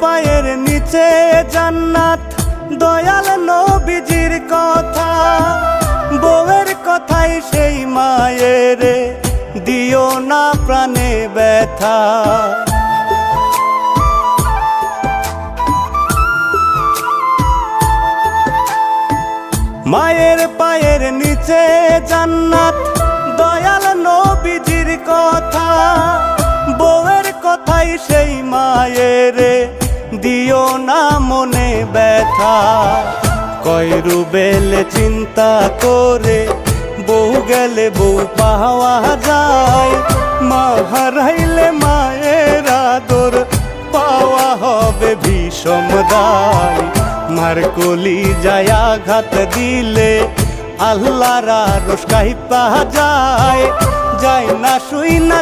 পায়ের নিচে জান্নাত, দয়াল নবীজির কথা। বউয়ের কথাই সেই মায়ের, দিও না প্রাণে ব্যথা। মায়ের পায়ের নিচে জান্নাত, দয়াল নবীজির কথা। বউয়ের কথাই সেই মায়ের, দিও না মনে ব্যথা। কয় রুবেল চিন্তা করে, বউ গেলে বউ পাওয়া যায়। মা হারাইলে মায়ের আদর, পাওয়া হবে ভীষণ দায়। মার কলি যায় আঘাত দিলে, আল্লাহর আরশ কাঁইপা যায়। যায় না শুই না